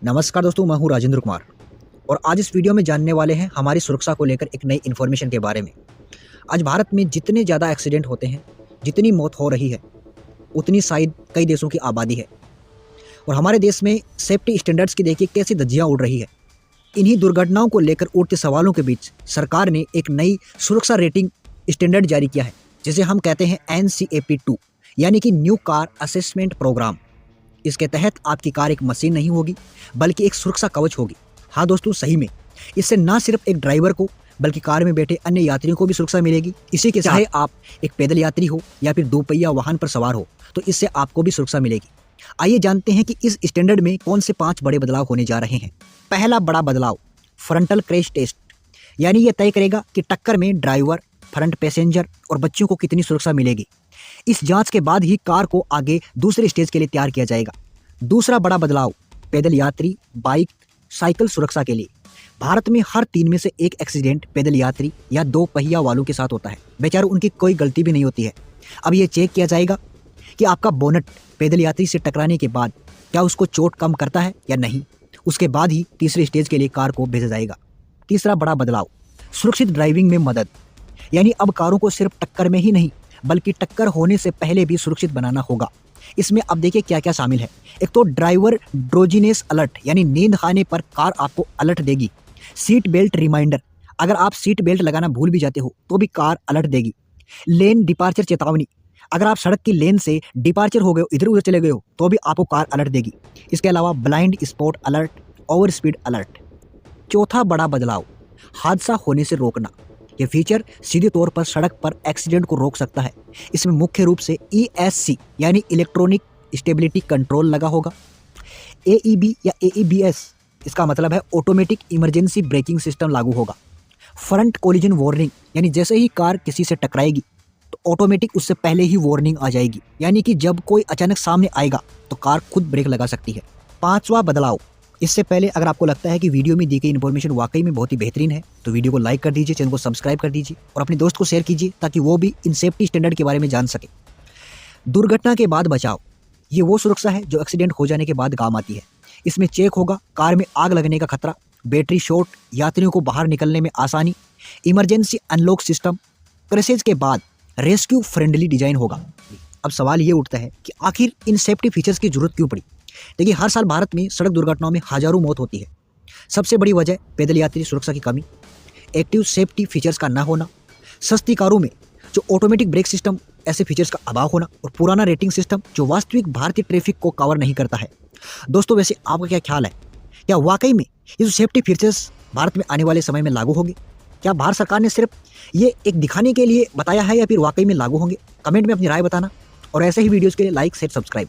नमस्कार दोस्तों, मैं हूं राजेंद्र कुमार और आज इस वीडियो में जानने वाले हैं हमारी सुरक्षा को लेकर एक नई इन्फॉर्मेशन के बारे में। आज भारत में जितने ज़्यादा एक्सीडेंट होते हैं, जितनी मौत हो रही है, उतनी शायद कई देशों की आबादी है। और हमारे देश में सेफ्टी स्टैंडर्ड्स की देखिए कैसी धज्जियाँ उड़ रही है। इन्हीं दुर्घटनाओं को लेकर उठते सवालों के बीच सरकार ने एक नई सुरक्षा रेटिंग स्टैंडर्ड जारी किया है, जिसे हम कहते हैं NCAP2 यानी कि न्यू कार असेसमेंट प्रोग्राम। इसके तहत आपकी कार एक मशीन नहीं होगी, बल्कि एक सुरक्षा कवच होगी। हाँ दोस्तों, सही में इससे ना सिर्फ एक ड्राइवर को बल्कि कार में बैठे अन्य यात्रियों को भी सुरक्षा मिलेगी। इसी के चाहे आप एक पैदल यात्री हो या फिर दोपहिया वाहन पर सवार हो, तो इससे आपको भी सुरक्षा मिलेगी। आइए जानते हैं कि इस स्टैंडर्ड में कौन से 5 बड़े बदलाव होने जा रहे हैं। पहला बड़ा बदलाव, फ्रंटल क्रैश टेस्ट, यानी यह तय करेगा कि टक्कर में ड्राइवर, फ्रंट पैसेंजर और बच्चों को कितनी सुरक्षा मिलेगी। इस जांच के बाद ही कार को आगे दूसरे स्टेज के लिए तैयार किया जाएगा। दूसरा बड़ा बदलाव, पैदल यात्री, बाइक, साइकिल सुरक्षा के लिए। भारत में हर 3 में से 1 एक्सीडेंट पैदल यात्री या 2 पहिया वालों के साथ होता है। बेचारों, उनकी कोई गलती भी नहीं होती है। अब ये चेक किया जाएगा कि आपका बोनट पैदल यात्री से टकराने के बाद क्या उसको चोट कम करता है या नहीं। उसके बाद ही तीसरे स्टेज के लिए कार को भेजा जाएगा। तीसरा बड़ा बदलाव, सुरक्षित ड्राइविंग में मदद, यानी अब कारों को सिर्फ टक्कर में ही नहीं बल्कि टक्कर होने से पहले भी सुरक्षित बनाना होगा। इसमें अब देखिए क्या क्या शामिल है। एक तो ड्राइवर ड्रोजीनेस अलर्ट, यानी नींद आने पर कार आपको अलर्ट देगी। सीट बेल्ट रिमाइंडर, अगर आप सीट बेल्ट लगाना भूल भी जाते हो तो भी कार अलर्ट देगी। लेन डिपार्चर चेतावनी, अगर आप सड़क की लेन से डिपार्चर हो गए हो, इधर उधर चले गए हो, तो भी आपको कार अलर्ट देगी। इसके अलावा blind spot alert, over speed alert. चौथा बड़ा बदलाव, हादसा होने से रोकना। यह फीचर सीधे तौर पर सड़क पर एक्सीडेंट को रोक सकता है। इसमें मुख्य रूप से ESC यानी इलेक्ट्रॉनिक स्टेबिलिटी कंट्रोल लगा होगा। AEB या AEBS, इसका मतलब है ऑटोमेटिक इमरजेंसी ब्रेकिंग सिस्टम लागू होगा। फ्रंट कोलिजन वार्निंग, यानी जैसे ही कार किसी से टकराएगी तो ऑटोमेटिक उससे पहले ही वार्निंग आ जाएगी, यानी कि जब कोई अचानक सामने आएगा तो कार खुद ब्रेक लगा सकती है। पांचवा बदलाव, इससे पहले अगर आपको लगता है कि वीडियो में दी गई इन्फॉर्मेशन वाकई में बहुत ही बेहतरीन है तो वीडियो को लाइक कर दीजिए, चैनल को सब्सक्राइब कर दीजिए और अपने दोस्त को शेयर कीजिए ताकि वो भी इन सेफ्टी स्टैंडर्ड के बारे में जान सके। दुर्घटना के बाद बचाव, ये वो सुरक्षा है जो एक्सीडेंट हो जाने के बाद काम आती है। इसमें चेक होगा कार में आग लगने का खतरा, बैटरी शॉर्ट, यात्रियों को बाहर निकलने में आसानी, इमरजेंसी अनलॉक सिस्टम, क्रैशेज के बाद रेस्क्यू फ्रेंडली डिजाइन होगा। अब सवाल ये उठता है कि आखिर इन सेफ्टी फीचर्स की जरूरत क्यों पड़ी। देखिए, हर साल भारत में सड़क दुर्घटनाओं में हजारों मौत होती है। सबसे बड़ी वजह पैदल यात्री सुरक्षा की कमी, एक्टिव सेफ्टी फीचर्स का ना होना, सस्ती कारों में जो ऑटोमेटिक ब्रेक सिस्टम ऐसे फीचर्स का अभाव होना और पुराना रेटिंग सिस्टम जो वास्तविक भारतीय ट्रैफिक को कवर नहीं करता है। दोस्तों, वैसे आपका क्या ख्याल है? क्या वाकई में ये जो सेफ्टी फीचर्स भारत में आने वाले समय में लागू होंगे? क्या भारत सरकार ने सिर्फ ये एक दिखाने के लिए बताया है या फिर वाकई में लागू होंगे? कमेंट में अपनी राय बताना और ऐसे ही वीडियोज़ के लिए लाइक, शेयर, सब्सक्राइब।